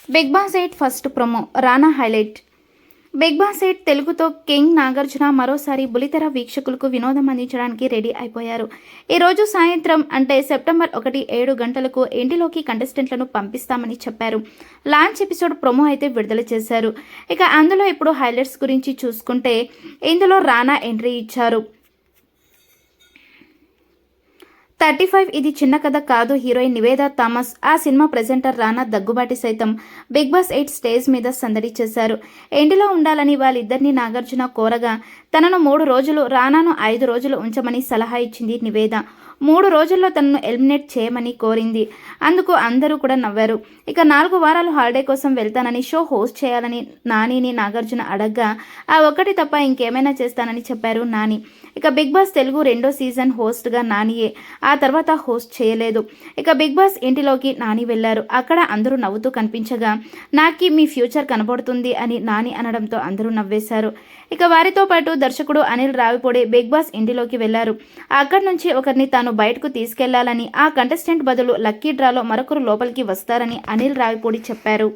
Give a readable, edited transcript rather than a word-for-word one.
Big Boss 8 first promo Rana highlight. Bigg Boss 8 తెలుగుతో king Nagarjuna మరోసారి బుల్లితెర వీక్షకులకు వినోదం అందించడానికి రెడీ అయిపోయారు. ఈరోజు సాయంత్రం అంటే సెప్టెంబర్ 1 7 గంటలకు ఇంటిలోకి కంటెస్టెంట్లను పంపిస్తామని చెప్పారు. లాంచ్ ఎపిసోడ్ ప్రోమో అయితే విడుదల చేశారు. ఇక అందులో ఇప్పుడు హైలైట్స్ గురించి చూసుకుంటే ఇందులో రానా ఎంట్రీ ఇచ్చారు. 35 ఇది చిన్న కథ కాదు. హీరోయిన్ నివేదా థామస్, ఆ సినిమా ప్రెజెంటర్ రానా దగ్గుబాటి సైతం బిగ్ బాస్ 8 స్టేజ్ మీద సందడి చేశారు. ఇంటిలో ఉండాలని వాళ్ళిద్దరిని నాగార్జున కోరగా తనను 3 రోజులు, రానాను 5 రోజులు ఉంచమని సలహా ఇచ్చింది నివేద. 3 రోజుల్లో తనను ఎలిమినేట్ చేయమని కోరింది. అందుకు అందరూ కూడా నవ్వారు. ఇక 4 వారాలు హాలిడే కోసం వెళ్తానని, షో హోస్ట్ చేయాలని నానిని నాగార్జున అడగ్గా ఆ ఒక్కటి తప్ప ఇంకేమైనా చేస్తానని చెప్పారు నాని. ఇక బిగ్ బాస్ తెలుగు 2వ సీజన్ హోస్ట్గా నానియే, ఆ తర్వాత హోస్ట్ చేయలేదు. ఇక బిగ్ బాస్ ఇంటిలోకి నాని వెళ్లారు. అక్కడ అందరూ నవ్వుతూ కనిపించగా నాకి మీ ఫ్యూచర్ కనబడుతుంది అని నాని అనడంతో అందరూ నవ్వేశారు. ఇక వారితో పాటు దర్శకుడు అనిల్ రావిపూడి బిగ్ బాస్ ఇంటిలోకి వెళ్లారు. అక్కడి నుంచి ఒకరిని తాను బయటకు తీసుకెళ్లాలని, ఆ కంటెస్టెంట్ బదులు లక్కీ డ్రాలో మరొకరు లోపలికి వస్తారని అనిల్ రావిపూడి చెప్పారు.